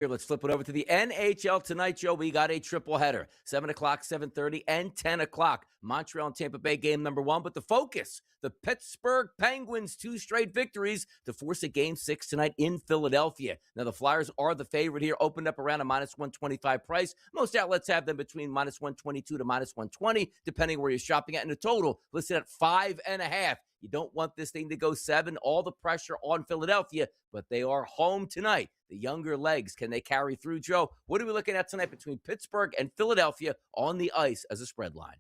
Here, let's flip it over to the NHL tonight, Joe. We got a triple header, 7 o'clock, 7:30, and 10 o'clock. Montreal and Tampa Bay game number 1, but the focus, the Pittsburgh Penguins, 2 straight victories to force a game 6 tonight in Philadelphia. Now, the Flyers are the favorite here, opened up around a minus 125 price. Most outlets have them between minus 122 to minus 120, depending where you're shopping at. In the total, listed at 5.5. You don't want this thing to go 7. All the pressure on Philadelphia, but they are home tonight. The younger legs, can they carry through, Joe? What are we looking at tonight between Pittsburgh and Philadelphia on the ice as a spread line?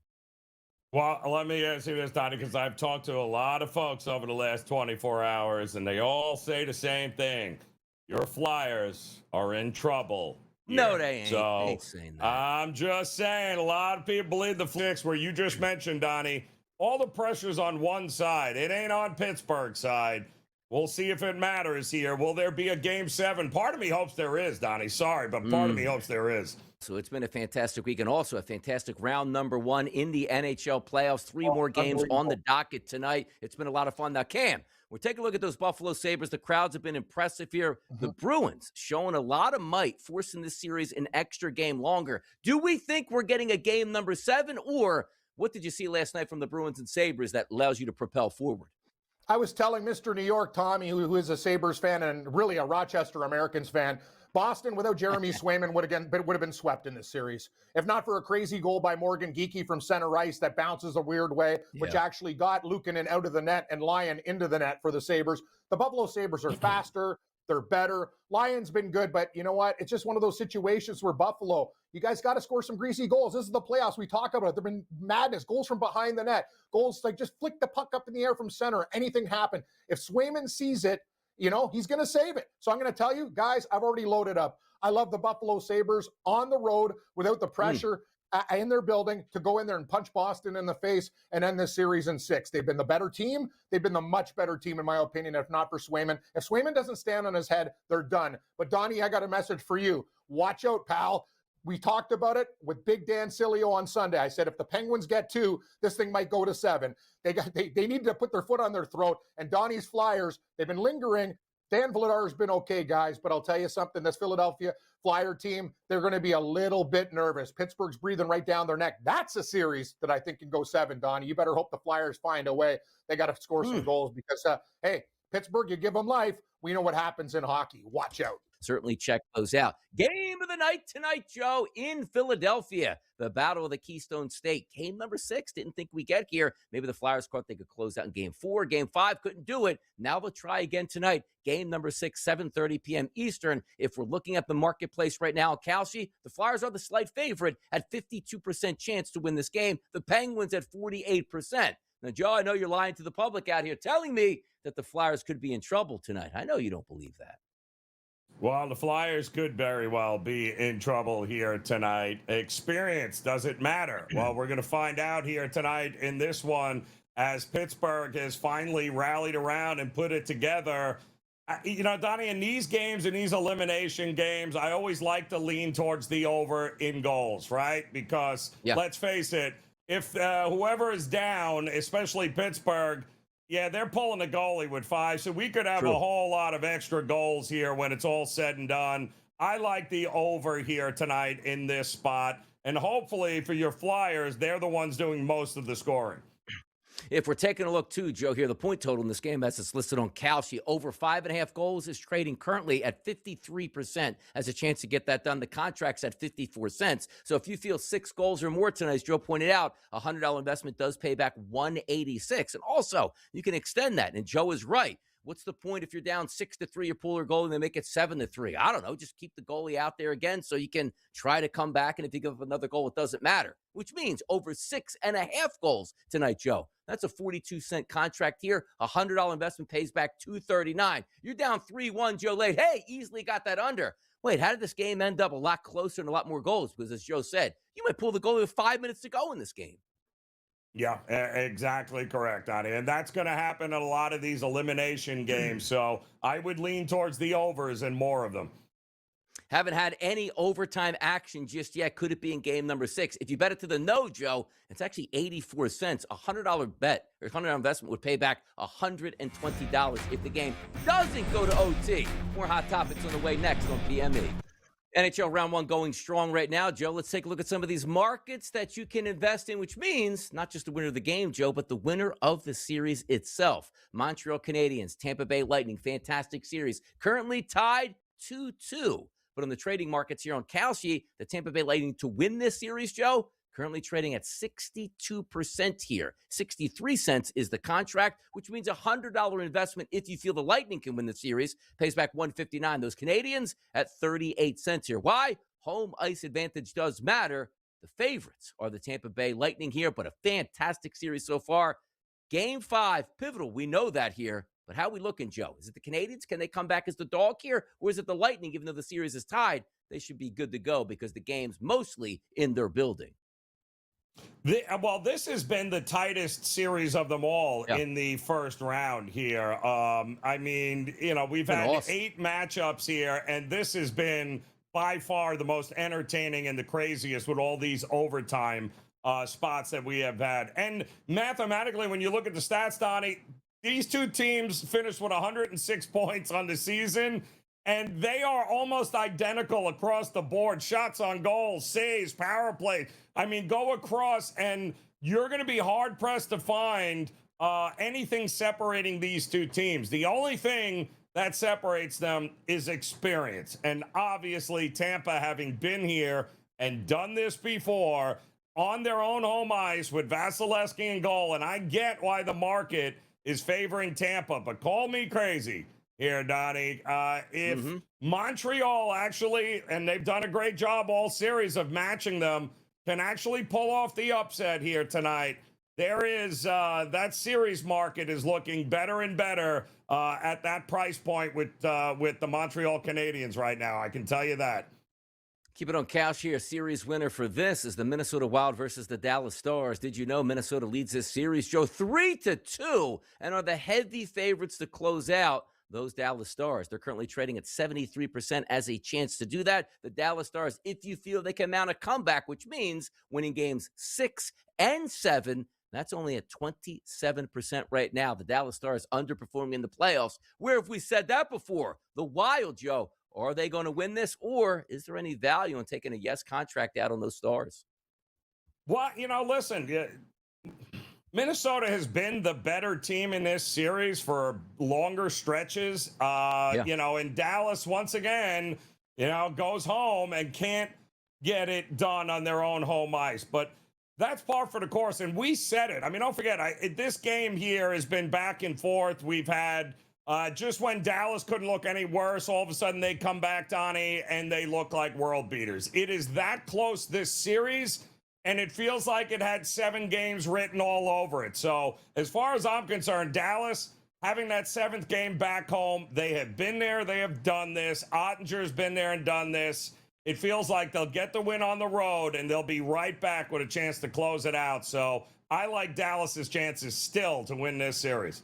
Well, let me ask you this, Donnie, because I've talked to a lot of folks over the last 24 hours, and they all say the same thing. Your Flyers are in trouble. No, they ain't. So, They ain't saying that. I'm just saying, a lot of people believe the Flicks, where you just mentioned, Donnie, all the pressure's on one side. It ain't on Pittsburgh's side. We'll see if it matters here. Will there be a game 7? Part of me hopes there is, Donnie. Sorry, but part of me hopes there is. So it's been a fantastic week and also a fantastic round number 1 in the NHL playoffs. 3 more games on the docket tonight. It's been a lot of fun. Now, Cam, we're taking a look at those Buffalo Sabres. The crowds have been impressive here. The Bruins showing a lot of might, forcing this series an extra game longer. Do we think we're getting a game number 7, or what did you see last night from the Bruins and Sabres that allows you to propel forward? I was telling Mr. New York, Tommy, who is a Sabres fan and really a Rochester Americans fan, Boston without Jeremy Swayman would have been swept in this series. If not for a crazy goal by Morgan Geekie from center ice that bounces a weird way, which actually got Luukkonen out of the net and Lyon into the net for the Sabres. The Buffalo Sabres are faster. They're better. Lyon's been good, but you know what? It's just one of those situations where Buffalo, you guys got to score some greasy goals. This is the playoffs. We talk about it. There've been madness, goals from behind the net, goals like just flick the puck up in the air from center. Anything happen. If Swayman sees it, he's going to save it. So I'm going to tell you, guys, I've already loaded up. I love the Buffalo Sabres on the road without the pressure in their building to go in there and punch Boston in the face and end this series in 6. They've been the better team. They've been the much better team, in my opinion, if not for Swayman. If Swayman doesn't stand on his head, they're done. But, Donnie, I got a message for you. Watch out, pal. We talked about it with Big Dan Cilio on Sunday. I said if the Penguins get 2, this thing might go to 7. They need to put their foot on their throat. And Donnie's Flyers, they've been lingering. Dan Vladar's been okay, guys, but I'll tell you something. This Philadelphia Flyer team, they're going to be a little bit nervous. Pittsburgh's breathing right down their neck. That's a series that I think can go 7, Donnie. You better hope the Flyers find a way. They got to score some goals because, hey, Pittsburgh, you give them life. We know what happens in hockey. Watch out. Certainly check those out. Game of the night tonight, Joe, in Philadelphia. The Battle of the Keystone State. Game number 6. Didn't think we'd get here. Maybe the Flyers thought they could close out in game 4. Game 5 couldn't do it. Now they'll try again tonight. Game number 6, 7:30 p.m. Eastern. If we're looking at the marketplace right now, Kalshi, the Flyers are the slight favorite at 52% chance to win this game. The Penguins at 48%. Now, Joe, I know you're lying to the public out here telling me that the Flyers could be in trouble tonight. I know you don't believe that. Well, the Flyers could very well be in trouble here tonight. Experience, does it matter? Well, we're going to find out here tonight in this one as Pittsburgh has finally rallied around and put it together. Donnie, in these games, in these elimination games, I always like to lean towards the over in goals, right? Because let's face it, if whoever is down, especially Pittsburgh, they're pulling the goalie with 5, so we could have a whole lot of extra goals here when it's all said and done. I like the over here tonight in this spot, and hopefully for your Flyers, they're the ones doing most of the scoring. If we're taking a look, too, Joe, here, the point total in this game, as it's listed on Kalshi, over 5.5 goals is trading currently at 53%. Has a chance to get that done. The contract's at 54 cents. So if you feel 6 goals or more tonight, as Joe pointed out, a $100 investment does pay back $186. And also, you can extend that. And Joe is right. What's the point if you're down 6-3, you pull your goalie and they make it 7-3? I don't know. Just keep the goalie out there again so you can try to come back. And if you give up another goal, it doesn't matter, which means over 6.5 goals tonight, Joe. That's a 42-cent contract here. A $100 investment pays back $239. You're down 3-1, Joe late. Hey, easily got that under. Wait, how did this game end up a lot closer and a lot more goals? Because as Joe said, you might pull the goalie with 5 minutes to go in this game. Yeah, exactly correct, Donnie. And that's going to happen in a lot of these elimination games. So I would lean towards the overs and more of them. Haven't had any overtime action just yet. Could it be in game number 6? If you bet it to the no, Joe, it's actually 84 cents. A $100 bet or $100 investment would pay back $120 if the game doesn't go to OT. More hot topics on the way next on PME. NHL round one going strong right now, Joe. Let's take a look at some of these markets that you can invest in, which means not just the winner of the game, Joe, but the winner of the series itself. Montreal Canadiens, Tampa Bay Lightning, fantastic series. Currently tied 2-2. But on the trading markets here on Kalshi, the Tampa Bay Lightning to win this series, Joe, currently trading at 62% here. 63 cents is the contract, which means a $100 investment if you feel the Lightning can win the series. Pays back $159. Those Canadiens at 38 cents here. Why? Home ice advantage does matter. The favorites are the Tampa Bay Lightning here, but a fantastic series so far. Game 5, pivotal. We know that here. But how are we looking, Joe? Is it the Canadiens? Can they come back as the dog here? Or is it the Lightning, even though the series is tied? They should be good to go because the game's mostly in their building. Well, this has been the tightest series of them all in the first round here. I mean, we've had awesome. 8 matchups here, and this has been by far the most entertaining and the craziest with all these overtime spots that we have had. And mathematically, when you look at the stats, Donnie, these two teams finished with 106 points on the season, and they are almost identical across the board. Shots on goal, saves, power play. I mean, go across, and you're going to be hard-pressed to find anything separating these two teams. The only thing that separates them is experience. And obviously, Tampa, having been here and done this before on their own home ice with Vasilevsky in goal, and I get why the market is favoring Tampa, but call me crazy here, Donnie. If Montreal actually, and they've done a great job all series of matching them, can actually pull off the upset here tonight, there is that series market is looking better and better at that price point with the Montreal Canadiens right now. I can tell you that. Keep it on Kalshi. A series winner for this is the Minnesota Wild versus the Dallas Stars. Did you know Minnesota leads this series, Joe, 3-2, and are the heavy favorites to close out those Dallas Stars? They're currently trading at 73% as a chance to do that. The Dallas Stars, if you feel they can mount a comeback, which means winning games 6 and 7, that's only at 27% right now. The Dallas Stars underperforming in the playoffs. Where have we said that before? The Wild, Joe. Are they going to win this, or is there any value in taking a yes contract out on those Stars? Well, listen, Minnesota has been the better team in this series for longer stretches. And Dallas, once again, goes home and can't get it done on their own home ice. But that's par for the course, and we said it. I mean, don't forget, this game here has been back and forth. We've had just when Dallas couldn't look any worse, all of a sudden they come back, Donnie, and they look like world beaters. It is that close this series, and it feels like it had 7 games written all over it. So as far as I'm concerned, Dallas having that 7th game back home, they have been there, they have done this. Ottinger's been there and done this. It feels like they'll get the win on the road, and they'll be right back with a chance to close it out. So I like Dallas's chances still to win this series.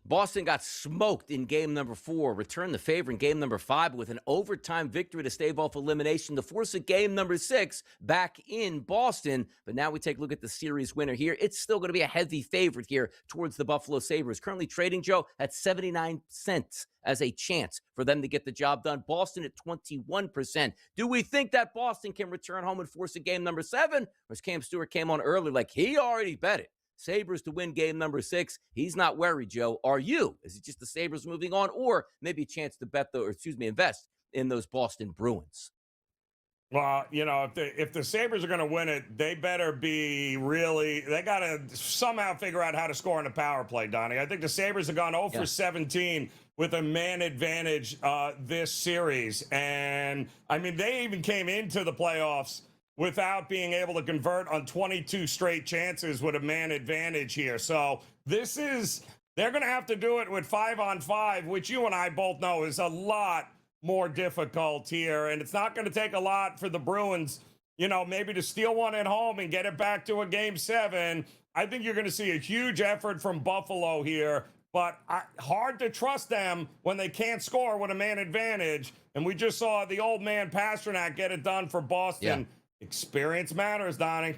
Boston got smoked in game number 4, returned the favor in game number 5 with an overtime victory to stave off elimination to force a game number 6 back in Boston. But now we take a look at the series winner here. It's still going to be a heavy favorite here towards the Buffalo Sabres. Currently trading, Joe, at 79 cents as a chance for them to get the job done. Boston at 21%. Do we think that Boston can return home and force a game number 7? Or as Cam Stewart came on earlier, like he already bet it. Sabres to win game number 6. He's not worried, Joe. Are you? Is it just the Sabres moving on, or maybe a chance to invest in those Boston Bruins? Well, if the Sabres are going to win it, they better be they got to somehow figure out how to score on a power play, Donnie. I think the Sabres have gone 0 for 17 with a man advantage this series. And, I mean, they even came into the playoffs without being able to convert on 22 straight chances with a man advantage here. So they're going to have to do it with 5-on-5, which you and I both know is a lot more difficult here. And it's not going to take a lot for the Bruins, maybe to steal one at home and get it back to a game 7. I think you're going to see a huge effort from Buffalo here, but hard to trust them when they can't score with a man advantage. And we just saw the old man Pasternak get it done for Boston. Yeah. Experience matters, Donnie.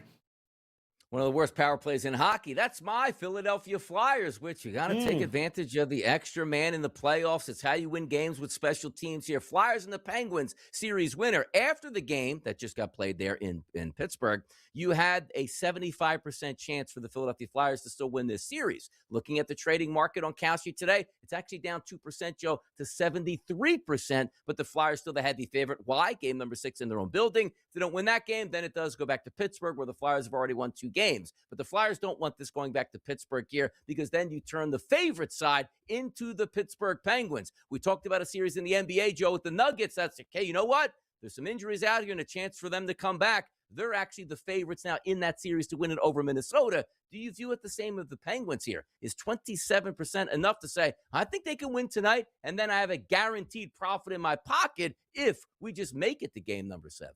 One of the worst power plays in hockey. That's my Philadelphia Flyers, which you got to take advantage of the extra man in the playoffs. It's how you win games with special teams here. Flyers and the Penguins series winner. After the game that just got played there in Pittsburgh, you had a 75% chance for the Philadelphia Flyers to still win this series. Looking at the trading market on Kalshi today, it's actually down 2%, Joe, to 73%, but the Flyers still the heavy favorite. Why? Game number 6 in their own building. If they don't win that game, then it does go back to Pittsburgh, where the Flyers have already won 2 games. But the Flyers don't want this going back to Pittsburgh here, because then you turn the favorite side into the Pittsburgh Penguins. We talked about a series in the NBA, Joe, with the Nuggets. That's okay. You know what? There's some injuries out here and a chance for them to come back. They're actually the favorites now in that series to win it over Minnesota. Do you view it the same as the Penguins here? Is 27% enough to say, I think they can win tonight, and then I have a guaranteed profit in my pocket if we just make it to game number 7?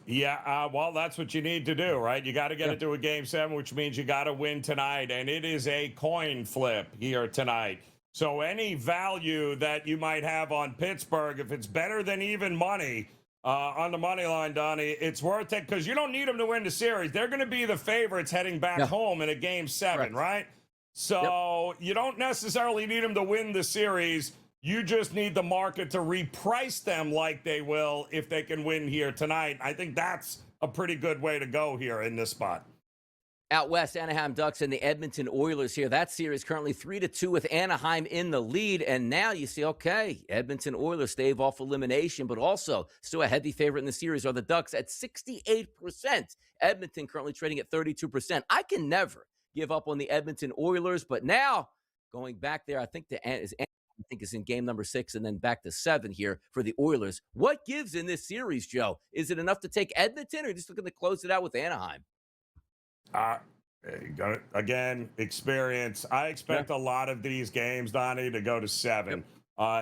Yeah, well, that's what you need to do, right? You got to get it to a game 7, which means you got to win tonight, and it is a coin flip here tonight. So any value that you might have on Pittsburgh, if it's better than even money on the money line, Donnie, it's worth it, because you don't need them to win the series. They're going to be the favorites heading back home in a game 7, right? So you don't necessarily need them to win the series. You just need the market to reprice them like they will if they can win here tonight. I think that's a pretty good way to go here in this spot. Out west, Anaheim Ducks and the Edmonton Oilers here. That series currently 3-2 with Anaheim in the lead. And now you see, okay, Edmonton Oilers stave off elimination, but also still a heavy favorite in the series are the Ducks at 68%. Edmonton currently trading at 32%. I can never give up on the Edmonton Oilers, but now going back there, I think is in game number 6 and then back to 7 here for the Oilers. What gives in this series, Joe? Is it enough to take Edmonton, or just looking to close it out with Anaheim? Again, experience. I expect a lot of these games, Donnie, to go to 7.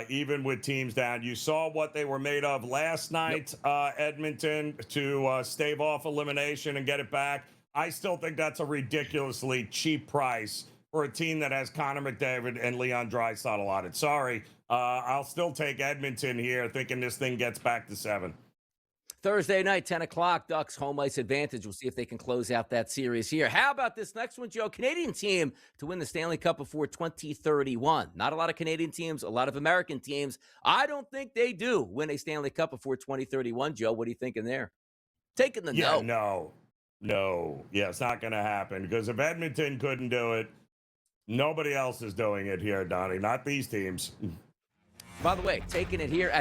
Even with teams down. You saw what they were made of last night, Edmonton, to stave off elimination and get it back. I still think that's a ridiculously cheap price for a team that has Connor McDavid and Leon Draisaitl on it. Sorry. I'll still take Edmonton here, thinking this thing gets back to 7. Thursday night, 10 o'clock, Ducks home ice advantage. We'll see if they can close out that series here. How about this next one, Joe? Canadian team to win the Stanley Cup before 2031. Not a lot of Canadian teams, a lot of American teams. I don't think they do win a Stanley Cup before 2031, Joe. What are you thinking there? Taking the no. Yeah, it's not going to happen, because if Edmonton couldn't do it, nobody else is doing it here, Donnie. Not these teams. By the way, taking it here at